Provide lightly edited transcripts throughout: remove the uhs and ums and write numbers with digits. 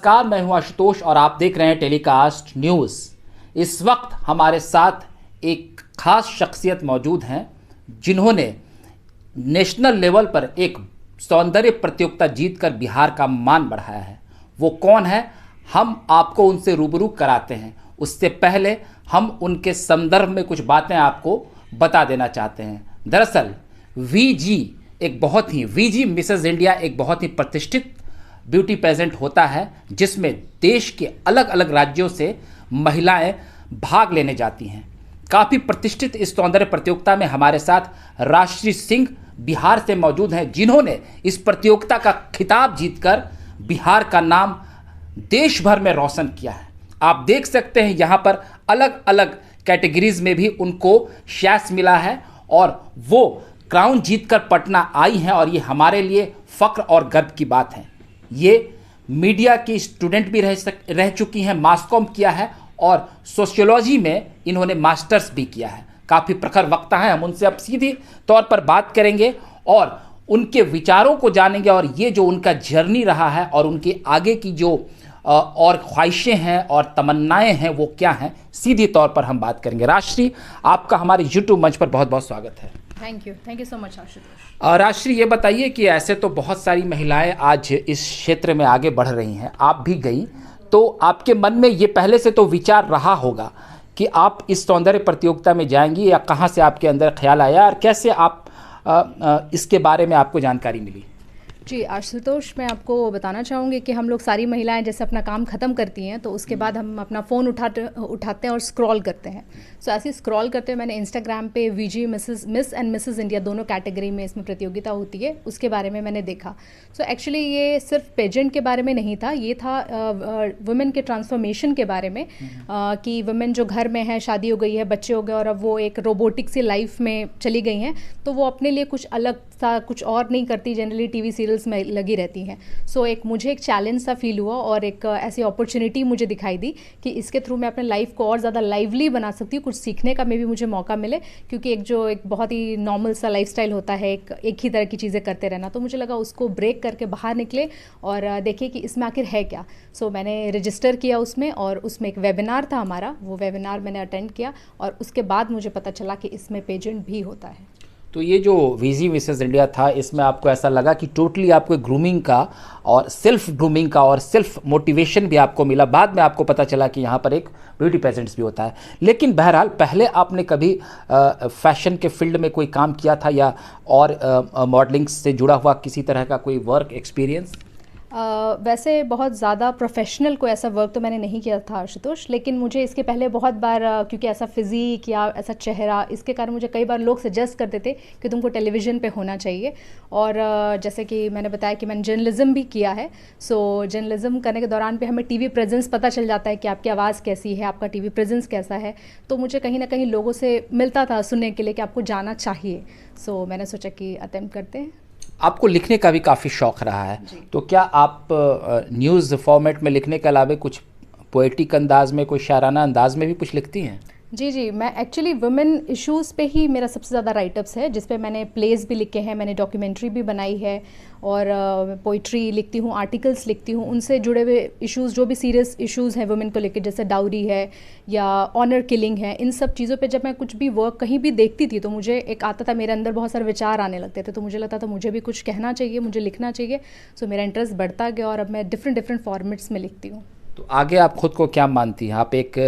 नमस्कार, मैं हूं आशुतोष और आप देख रहे हैं टेलीकास्ट न्यूज़। इस वक्त हमारे साथ एक खास शख्सियत मौजूद हैं जिन्होंने नेशनल लेवल पर एक सौंदर्य प्रतियोगिता जीतकर बिहार का मान बढ़ाया है। वो कौन है, हम आपको उनसे रूबरू कराते हैं। उससे पहले हम उनके संदर्भ में कुछ बातें आपको बता देना चाहते हैं। दरअसल वीजी मिसेस इंडिया एक बहुत ही प्रतिष्ठित ब्यूटी पेजेंट होता है जिसमें देश के अलग अलग राज्यों से महिलाएं भाग लेने जाती हैं। काफ़ी प्रतिष्ठित इस सौंदर्य प्रतियोगिता में हमारे साथ राजश्री सिंह बिहार से मौजूद हैं जिन्होंने इस प्रतियोगिता का खिताब जीतकर बिहार का नाम देश भर में रोशन किया है। आप देख सकते हैं यहाँ पर अलग अलग कैटेगरीज में भी उनको शैस मिला है और वो क्राउन जीतकर पटना आई हैं और ये हमारे लिए फ़ख्र और गर्व की बात है। ये मीडिया की स्टूडेंट भी रह चुकी हैं, मास कॉम किया है और सोशियोलॉजी में इन्होंने मास्टर्स भी किया है। काफ़ी प्रखर वक्ता हैं। हम उनसे अब सीधे तौर पर बात करेंगे और उनके विचारों को जानेंगे और ये जो उनका जर्नी रहा है और उनके आगे की जो और ख्वाहिशें हैं और तमन्नाएं हैं वो क्या हैं, सीधे तौर पर हम बात करेंगे। राजश्री, आपका हमारे यूट्यूब मंच पर बहुत बहुत स्वागत है। Thank you so much Ashutosh. Rajshree, ये बताइए कि ऐसे तो बहुत सारी महिलाएं आज इस क्षेत्र में आगे बढ़ रही हैं, आप भी गई, तो आपके मन में ये पहले से तो विचार रहा होगा कि आप इस सौंदर्य प्रतियोगिता में जाएंगी, या कहाँ से आपके अंदर ख्याल आया और कैसे आप इसके बारे में आपको जानकारी मिली? जी आशुतोष, मैं आपको बताना चाहूँगी कि हम लोग सारी महिलाएं जैसे अपना काम ख़त्म करती हैं तो उसके बाद हम अपना फ़ोन उठाते हैं और स्क्रॉल करते हैं। सो ऐसे स्क्रॉल करते हुए मैंने इंस्टाग्राम पे वीजी मिस एंड मिसेस इंडिया दोनों कैटेगरी में इसमें प्रतियोगिता होती है, उसके बारे में मैंने देखा। सो एक्चुअली ये सिर्फ पेजेंट के बारे में नहीं था, ये था वुमेन के ट्रांसफॉर्मेशन के बारे में कि वुमेन जो घर में है, शादी हो गई है, बच्चे हो गए और अब वो एक रोबोटिक सी लाइफ में चली गई हैं, तो वो अपने लिए कुछ अलग सा कुछ और नहीं करती, जनरली टीवी सीरियल्स में लगी रहती हैं। सो मुझे एक चैलेंज सा फील हुआ और एक ऐसी अपॉर्चुनिटी मुझे दिखाई दी कि इसके थ्रू मैं अपने लाइफ को और ज़्यादा लाइवली बना सकती हूँ, कुछ सीखने का भी मुझे मौका मिले, क्योंकि एक बहुत ही नॉर्मल सा लाइफस्टाइल होता है, एक ही तरह की चीज़ें करते रहना। तो मुझे लगा उसको ब्रेक करके बाहर निकले और देखिए कि इसमें आखिर है क्या। सो मैंने रजिस्टर किया उसमें और उसमें एक वेबिनार था हमारा, वो वेबिनार मैंने अटेंड किया और उसके बाद मुझे पता चला कि इसमें पेजेंट भी होता है। तो ये जो वीजी मिसेस इंडिया था, इसमें आपको ऐसा लगा कि टोटली आपको ग्रूमिंग का और सेल्फ ग्रूमिंग का और सेल्फ मोटिवेशन भी आपको मिला? बाद में आपको पता चला कि यहाँ पर एक ब्यूटी पेजेंट्स भी होता है। लेकिन बहरहाल, पहले आपने कभी फैशन के फील्ड में कोई काम किया था या और मॉडलिंग से जुड़ा हुआ किसी तरह का कोई वर्क एक्सपीरियंस? वैसे बहुत ज़्यादा प्रोफेशनल कोई ऐसा वर्क तो मैंने नहीं किया था आशुतोष, लेकिन मुझे इसके पहले बहुत बार क्योंकि ऐसा फिज़ीक या ऐसा चेहरा, इसके कारण मुझे कई बार लोग सजेस्ट करते थे कि तुमको टेलीविज़न पे होना चाहिए। और जैसे कि मैंने बताया कि मैंने जर्नलिज़्म भी किया है। सो जर्नलिज़्म करने के दौरान पे हमें टीवी प्रेजेंस पता चल जाता है कि आपकी आवाज़ कैसी है, आपका टीवी प्रेजेंस कैसा है। तो मुझे कहीं ना कहीं लोगों से मिलता था सुनने के लिए कि आपको जाना चाहिए। सो मैंने सोचा कि अटेम्प्ट करते हैं। आपको लिखने का भी काफ़ी शौक़ रहा है, तो क्या आप न्यूज़ फॉर्मेट में लिखने के अलावा कुछ पोएटिक अंदाज में, कोई शायराना अंदाज में भी कुछ लिखती हैं? जी, मैं एक्चुअली वुमेन इश्यूज़ पे ही मेरा सबसे ज़्यादा राइटअप्स है, जिस पे मैंने प्लेस भी लिखे हैं, मैंने डॉक्यूमेंट्री भी बनाई है और पोइट्री लिखती हूँ, आर्टिकल्स लिखती हूँ, उनसे जुड़े हुए इश्यूज़, जो भी सीरियस इश्यूज़ हैं वुमेन को लेकर, जैसे डाउरी है या ऑनर किलिंग है, इन सब चीज़ों पे जब मैं कुछ भी वर्क कहीं भी देखती थी तो मुझे एक आता था, मेरे अंदर बहुत सारे विचार आने लगते थे, तो मुझे लगता था मुझे भी कुछ कहना चाहिए, मुझे लिखना चाहिए। सो मेरा इंटरेस्ट बढ़ता गया और अब मैं डिफरेंट फॉर्मेट्स में लिखती हूँ। तो आगे आप खुद को क्या मानती हैं? आप एक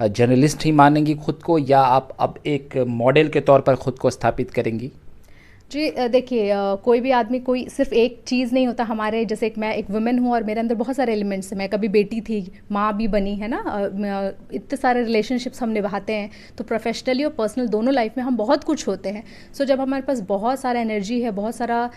जर्नलिस्ट ही मानेंगी खुद को, या आप अब एक मॉडल के तौर पर खुद को स्थापित करेंगी? जी देखिए, कोई भी आदमी कोई सिर्फ एक चीज़ नहीं होता। हमारे जैसे मैं एक वुमेन हूँ और मेरे अंदर बहुत सारे एलिमेंट्स हैं। मैं कभी बेटी थी, माँ भी बनी है ना, इतने सारे रिलेशनशिप्स हम निभाते हैं, तो प्रोफेशनली और पर्सनल दोनों लाइफ में हम बहुत कुछ होते हैं। सो जब हमारे पास बहुत सारा एनर्जी है, बहुत सारा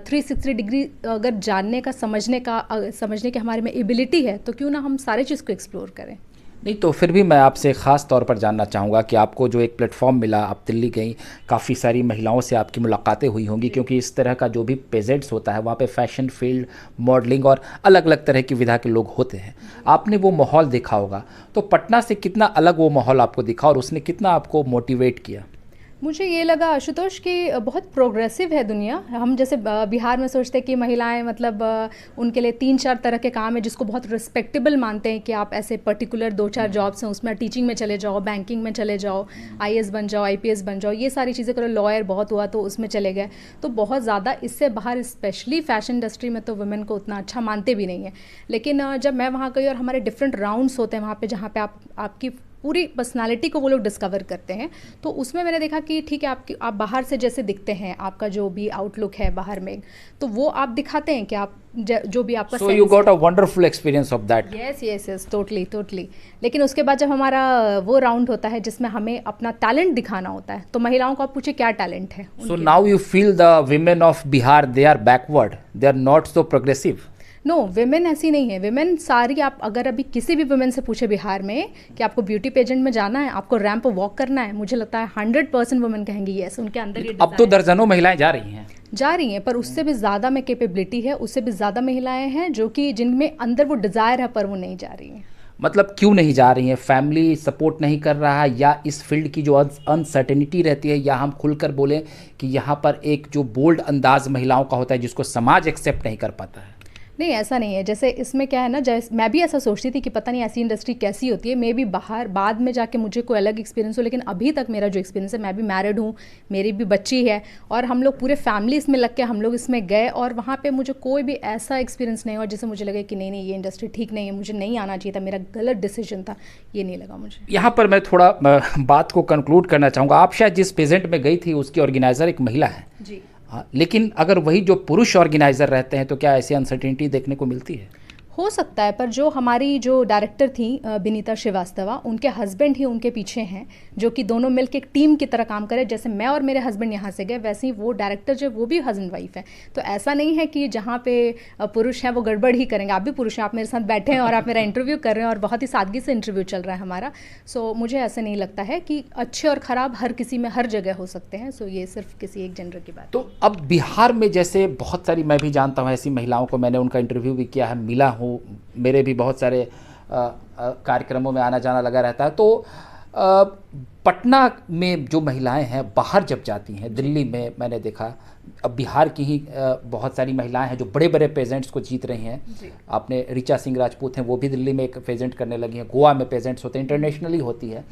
360 डिग्री अगर जानने का, समझने की हमारे में एबिलिटी है, तो क्यों ना हम सारे चीज़ को एक्सप्लोर करें। नहीं, तो फिर भी मैं आपसे ख़ास तौर पर जानना चाहूँगा कि आपको जो एक प्लेटफॉर्म मिला, आप दिल्ली गई, काफ़ी सारी महिलाओं से आपकी मुलाकातें हुई होंगी, क्योंकि इस तरह का जो भी पेजेंट्स होता है वहाँ पे फैशन फील्ड, मॉडलिंग और अलग अलग तरह की विधा के लोग होते हैं। आपने वो माहौल देखा होगा, तो पटना से कितना अलग वो माहौल आपको दिखा और उसने कितना आपको मोटिवेट किया? मुझे ये लगा आशुतोष कि बहुत प्रोग्रेसिव है दुनिया। हम जैसे बिहार में सोचते हैं कि महिलाएं मतलब उनके लिए 3-4 तरह के काम है जिसको बहुत रिस्पेक्टेबल मानते हैं कि आप ऐसे पर्टिकुलर 2-4 जॉब्स हैं, उसमें टीचिंग में चले जाओ, बैंकिंग में चले जाओ, आईएएस बन जाओ, आईपीएस बन जाओ, ये सारी चीज़ें करो, लॉयर बहुत हुआ तो उसमें चले गए। तो बहुत ज़्यादा इससे बाहर स्पेशली फैशन इंडस्ट्री में तो वुमेन को उतना अच्छा मानते भी नहीं है। लेकिन जब मैं वहाँ गई और हमारे डिफरेंट राउंड्स होते हैं वहाँ पे जहाँ पे आपकी पूरी पर्सनालिटी को वो लोग डिस्कवर करते हैं, तो उसमें मैंने देखा कि ठीक है आप बाहर से जैसे दिखते हैं, आपका जो भी आउटलुक है बाहर में, तो वो आप दिखाते हैं कि आप जो भी आपका so you got a wonderful experience of that. Yes totally. लेकिन उसके बाद जब हमारा वो राउंड होता है जिसमें हमें अपना टैलेंट दिखाना होता है, तो महिलाओं को आप पूछे क्या टैलेंट है। So now you feel the women of Bihar they are backward, they are not so progressive. No, women ऐसी नहीं है। विमेन सारी, आप अगर अभी किसी भी वुमेन से पूछे बिहार में कि आपको ब्यूटी पेजेंट में जाना है, आपको रैंप पर वॉक करना है, मुझे लगता है 100% वुमेन कहेंगी यस, उनके अंदर ये अब तो दर्जनों महिलाएं जा रही हैं, पर उससे भी ज़्यादा में कैपेबिलिटी है, उससे भी ज़्यादा महिलाएं हैं जो कि जिनमें अंदर वो डिज़ायर है पर वो नहीं जा रही हैं। मतलब क्यों नहीं जा रही हैं? फैमिली सपोर्ट नहीं कर रहा है, या इस फील्ड की जो अनसर्टेनिटी रहती है, या हम खुलकर बोलें कि यहाँ पर एक जो बोल्ड अंदाज महिलाओं का होता है जिसको समाज एक्सेप्ट नहीं कर पाता है? नहीं, ऐसा नहीं है। जैसे इसमें क्या है ना, जैसे मैं भी ऐसा सोचती थी कि पता नहीं ऐसी इंडस्ट्री कैसी होती है, मे भी बाहर बाद में जाके मुझे कोई अलग एक्सपीरियंस हो, लेकिन अभी तक मेरा जो एक्सपीरियंस है, मैं भी मैरिड हूँ, मेरी भी बच्ची है, और हम लोग पूरे फैमिली इसमें लग के हम लोग इसमें गए, और वहाँ पे मुझे कोई भी ऐसा एक्सपीरियंस नहीं हुआ जिससे मुझे लगे कि नहीं ये इंडस्ट्री ठीक नहीं है, मुझे नहीं आना चाहिए था, मेरा गलत डिसीजन था, ये नहीं लगा मुझे। यहाँ पर मैं थोड़ा बात को कंक्लूड करना चाहूँगा। आप शायद जिस पेजेंट में गई थी उसकी ऑर्गेनाइजर एक महिला है जी। हाँ, लेकिन अगर वही जो पुरुष ऑर्गेनाइजर रहते हैं तो क्या ऐसी अनसर्टेनिटी देखने को मिलती है? हो सकता है, पर जो हमारी जो डायरेक्टर थी विनीता श्रीवास्तवा, उनके हस्बैंड ही उनके पीछे हैं, जो कि दोनों मिलकर एक टीम की तरह काम करें। जैसे मैं और मेरे हस्बैंड यहाँ से गए, वैसे ही वो डायरेक्टर जो वो भी हस्बैंड वाइफ है। तो ऐसा नहीं है कि जहाँ पे पुरुष हैं वो गड़बड़ ही करेंगे। आप भी पुरुष हैं, आप मेरे साथ बैठे हैं और आप मेरा इंटरव्यू कर रहे हैं, और बहुत ही सादगी से इंटरव्यू चल रहा है हमारा। सो मुझे ऐसे नहीं लगता है कि अच्छे और ख़राब हर किसी में हर जगह हो सकते हैं। सो ये सिर्फ किसी एक जेंडर की बात। तो अब बिहार में जैसे बहुत सारी, मैं भी जानता हूँ ऐसी महिलाओं को, मैंने उनका इंटरव्यू भी किया है, मिला हूँ, मेरे भी बहुत सारे कार्यक्रमों में आना जाना लगा रहता है। तो पटना में जो महिलाएं हैं बाहर जब जाती हैं, दिल्ली में मैंने देखा, अब बिहार की ही बहुत सारी महिलाएं हैं जो बड़े बड़े पेजेंट्स को जीत रही हैं। आपने ऋचा सिंह राजपूत हैं, वो भी दिल्ली में एक पेजेंट करने लगी हैं, गोवा में पेजेंट्स होते हैं, इंटरनेशनली होती है।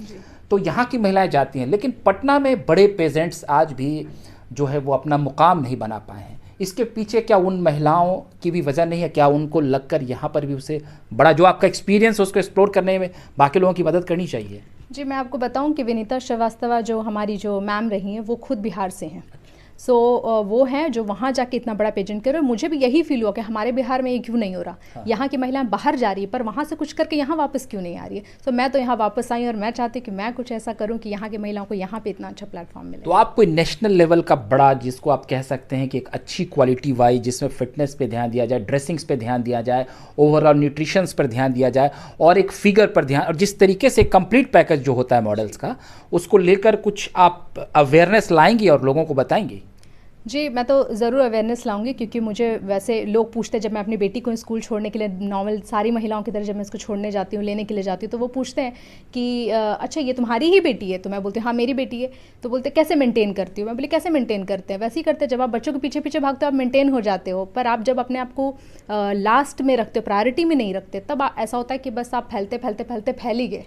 तो यहाँ की महिलाएं जाती हैं, लेकिन पटना में बड़े पेजेंट्स आज भी जो है वो अपना मुकाम नहीं बना पाए हैं। इसके पीछे क्या उन महिलाओं की भी वजह नहीं है? क्या उनको लगकर यहाँ पर भी उसे बड़ा जो आपका एक्सपीरियंस उसको एक्सप्लोर करने में बाकी लोगों की मदद करनी चाहिए? जी, मैं आपको बताऊं कि विनीता श्रीवास्तवा जो हमारी जो मैम रही हैं, वो खुद बिहार से हैं। सो वो हैं जो वहाँ जाके इतना बड़ा पेजेंट कर रहे हैं। मुझे भी यही फील हुआ कि हमारे बिहार में ये क्यों नहीं हो रहा। हाँ। यहाँ की महिलाएं बाहर जा रही है, पर वहाँ से कुछ करके यहाँ वापस क्यों नहीं आ रही है। तो मैं तो यहाँ वापस आई, और मैं चाहती कि मैं कुछ ऐसा करूँ कि यहाँ की महिलाओं को यहाँ पे इतना अच्छा प्लेटफॉर्म मिले। तो आप कोई नेशनल लेवल का बड़ा, जिसको आप कह सकते हैं कि एक अच्छी क्वालिटी वाइज, जिसमें फिटनेस पे ध्यान दिया जाए, ड्रेसिंग्स पे ध्यान दिया जाए, ओवरऑल न्यूट्रिशंस पर ध्यान दिया जाए, और एक फिगर पर ध्यान, और जिस तरीके से कंप्लीट पैकेज जो होता है मॉडल्स का, उसको लेकर कुछ आप अवेयरनेस लाएंगी और लोगों को बताएंगी? जी, मैं तो ज़रूर अवेयरनेस लाऊंगी, क्योंकि मुझे वैसे लोग पूछते हैं, जब मैं अपनी बेटी को स्कूल छोड़ने के लिए, नॉर्मल सारी महिलाओं की तरह जब मैं इसको छोड़ने जाती हूँ, लेने के लिए जाती हूँ, तो वो पूछते हैं कि अच्छा ये तुम्हारी ही बेटी है? तो मैं बोलती हूँ हाँ मेरी बेटी है। तो बोलते कैसे मेंटेन करती हो? मैं बोली कैसे मेंटेन करते हैं, वैसे ही करते हैं। जब आप बच्चों के पीछे पीछे भागते हो आप मेंटेन हो जाते हो, पर आप जब अपने आप को लास्ट में रखते हो, प्रायोरिटी में नहीं रखते, तब ऐसा होता है कि बस आप फैलते फैलते फैलते फैल ही गए।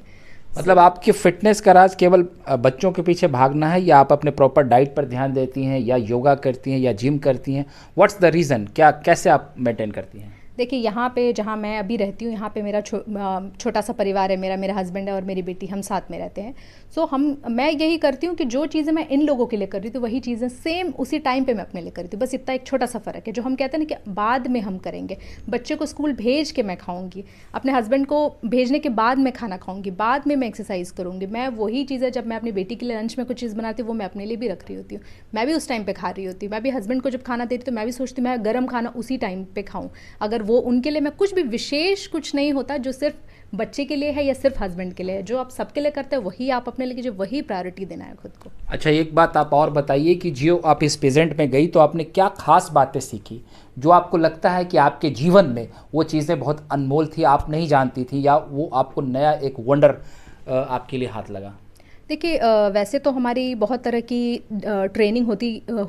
मतलब आपकी फिटनेस का राज केवल बच्चों के पीछे भागना है, या आप अपने प्रॉपर डाइट पर ध्यान देती हैं, या योगा करती हैं, या जिम करती हैं? What's the reason? क्या कैसे आप मेंटेन करती हैं? देखिए, यहाँ पे जहाँ मैं अभी रहती हूँ, यहाँ पे मेरा छोटा सा परिवार है, मेरा हस्बैंड है और मेरी बेटी, हम साथ में रहते हैं। सो मैं यही करती हूँ कि जो चीज़ें मैं इन लोगों के लिए कर रही थी, वही चीज़ें सेम उसी टाइम पे मैं अपने लिए कर रही थी। बस इतना एक छोटा सा फ़र्क है, जो हम कहते हैं ना कि बाद में हम करेंगे। बच्चे को स्कूल भेज के मैं खाऊंगी, अपने हस्बैंड को भेजने के बाद मैं खाना खाऊंगी, बाद में मैं एक्सरसाइज करूँगी। मैं वही चीज़ें जब मैं अपनी बेटी के लिए लंच में कुछ चीज़ बनाती हूँ, वो मैं अपने लिए भी रख रही होती हूँ, मैं भी उस टाइम पर खा रही होती हूँ। मैं भी हस्बैंड को जब खाना देती हूँ तो मैं भी सोचती हूँ मैं गर्म खाना उसी टाइम पर खाऊँ। अगर वो उनके लिए मैं कुछ भी विशेष कुछ नहीं होता जो सिर्फ बच्चे के लिए है या सिर्फ हस्बैंड के लिए है, जो आप सबके लिए करते हैं वही आप अपने लिए कीजिए, वही प्रायोरिटी देना है खुद को। अच्छा, एक बात आप और बताइए कि जो आप इस पेजेंट में गई तो आपने क्या खास बातें सीखी जो आपको लगता है कि आपके जीवन में वो चीज़ें बहुत अनमोल थी, आप नहीं जानती थी, या वो आपको नया एक वंडर आपके लिए हाथ लगा? देखिए वैसे तो हमारी बहुत तरह की ट्रेनिंग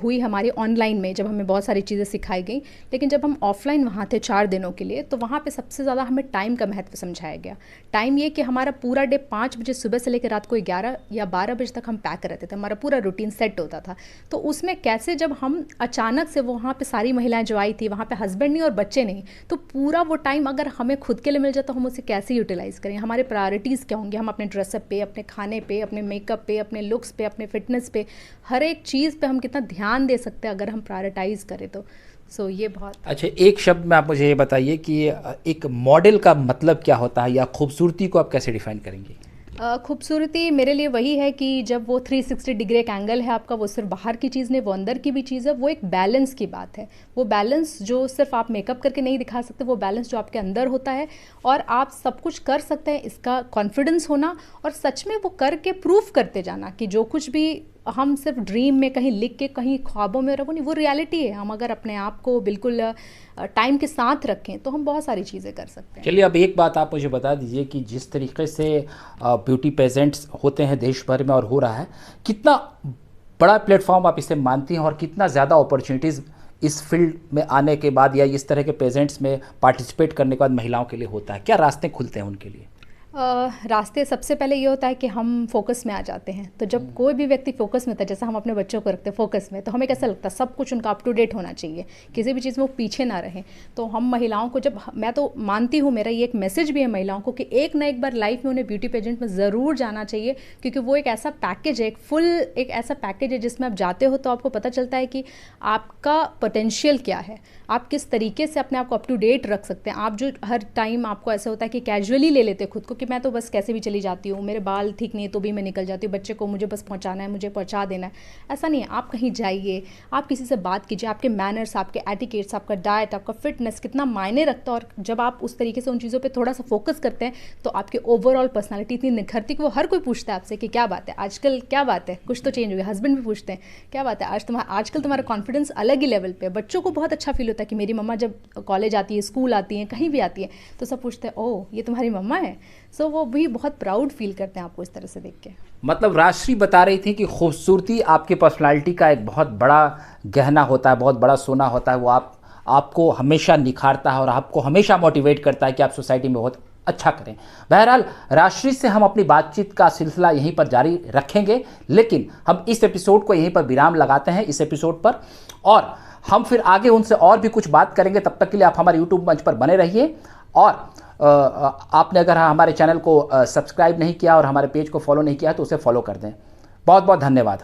हुई हमारी ऑनलाइन में, जब हमें बहुत सारी चीज़ें सिखाई गई। लेकिन जब हम ऑफलाइन वहाँ थे 4 दिनों के लिए, तो वहाँ पे सबसे ज़्यादा हमें टाइम का महत्व समझाया गया। टाइम ये कि हमारा पूरा डे 5 बजे सुबह से लेकर रात को 11 या 12 बजे तक हम पैक रहते थे, हमारा पूरा रूटीन सेट होता था। तो उसमें कैसे जब हम अचानक से वहाँ पे सारी महिलाएं जो आई थी, वहाँ पे हस्बैंड नहीं और बच्चे नहीं, तो पूरा वो टाइम अगर हमें खुद के लिए मिल जाए तो हम उसे कैसे यूटिलाइज़ करें, हमारे प्रायोरिटीज़ क्या होंगे, हम अपने ड्रेसअप पे, अपने खाने पे, अपने मेकअप पे, अपने लुक्स पे, अपने फिटनेस पे, हर एक चीज़ पे हम कितना ध्यान दे सकते हैं अगर हम प्रायोरिटाइज़ करें तो। ये बहुत अच्छा, एक शब्द में आप मुझे ये बताइए कि एक मॉडल का मतलब क्या होता है, या खूबसूरती को आप कैसे डिफाइन करेंगे? खूबसूरती मेरे लिए वही है कि जब वो 360 डिग्री एक एंगल है आपका, वो सिर्फ बाहर की चीज़ नहीं, वो अंदर की भी चीज़ है, वो एक बैलेंस की बात है। वो बैलेंस जो सिर्फ आप मेकअप करके नहीं दिखा सकते, वो बैलेंस जो आपके अंदर होता है और आप सब कुछ कर सकते हैं, इसका कॉन्फिडेंस होना और सच में वो करके प्रूफ करते जाना कि जो कुछ भी हम सिर्फ ड्रीम में कहीं लिख के कहीं ख्वाबों में रखो नहीं, वो रियलिटी है। हम अगर अपने आप को बिल्कुल टाइम के साथ रखें तो हम बहुत सारी चीज़ें कर सकते हैं। चलिए, अब एक बात आप मुझे बता दीजिए कि जिस तरीके से ब्यूटी पेजेंट्स होते हैं देश भर में और हो रहा है, कितना बड़ा प्लेटफॉर्म आप इसे मानती हैं और कितना ज़्यादा अपॉर्चुनिटीज़ इस फील्ड में आने के बाद या इस तरह के पेजेंट्स में पार्टिसिपेट करने के बाद महिलाओं के लिए होता है? क्या रास्ते खुलते हैं उनके लिए? रास्ते सबसे पहले ये होता है कि हम फोकस में आ जाते हैं। तो जब कोई भी व्यक्ति फोकस में होता है, जैसे हम अपने बच्चों को रखते हैं फोकस में, तो हमें कैसा लगता है सब कुछ उनका अप टू डेट होना चाहिए, किसी भी चीज़ में वो पीछे ना रहें। तो हम महिलाओं को मैं तो मानती हूँ, मेरा ये एक मैसेज भी है महिलाओं को कि एक ना एक बार लाइफ में उन्हें ब्यूटी पेजेंट में ज़रूर जाना चाहिए, क्योंकि वो एक ऐसा पैकेज है, एक ऐसा पैकेज है जिसमें आप जाते हो तो आपको पता चलता है कि आपका पोटेंशियल क्या है, आप किस तरीके से अपने आप को अप टू डेट रख सकते हैं। आप जो हर टाइम आपको ऐसा होता है कि कैजुअली ले लेते खुद को कि मैं तो बस कैसे भी चली जाती हूँ, मेरे बाल ठीक नहीं है तो भी मैं निकल जाती हूँ, बच्चे को मुझे बस पहुँचाना है, मुझे पहुँचा देना है। ऐसा नहीं है, आप कहीं जाइए, आप किसी से बात कीजिए, आपके मैनर्स, आपके एटिकेट्स, आपका डाइट, आपका फिटनेस कितना मायने रखता है। और जब आप उस तरीके से उन चीज़ों पर थोड़ा सा फोकस करते हैं तो आपकी ओवरऑल पर्सनैलिटी इतनी निखरती कि वो हर कोई पूछता है आपसे कि क्या बात है आजकल, क्या बात है, कुछ तो चेंज हो गया। हस्बैंड भी पूछते हैं क्या बात है आजकल तुम्हारा कॉन्फिडेंस अलग ही लेवल पे है। बच्चों को बहुत अच्छा फील होता है कि मेरी मम्मा जब कॉलेज आती है, स्कूल आती हैं, कहीं भी आती है तो सब पूछते हैं ओह ये तुम्हारी मम्मा है। वो भी बहुत प्राउड फील करते हैं आपको इस तरह से देख के। मतलब राजश्री बता रही थी कि खूबसूरती आपकी पर्सनालिटी का एक बहुत बड़ा गहना होता है, बहुत बड़ा सोना होता है। वो आपको हमेशा निखारता है और आपको हमेशा मोटिवेट करता है कि आप सोसाइटी में बहुत अच्छा करें। बहरहाल, राजश्री से हम अपनी बातचीत का सिलसिला यहीं पर जारी रखेंगे, लेकिन हम इस एपिसोड को यहीं पर विराम लगाते हैं इस एपिसोड पर, और हम फिर आगे उनसे और भी कुछ बात करेंगे। तब तक के लिए आप हमारे यूट्यूब मंच पर बने रहिए, और आपने अगर हमारे चैनल को सब्सक्राइब नहीं किया और हमारे पेज को फॉलो नहीं किया तो उसे फॉलो कर दें। बहुत बहुत धन्यवाद।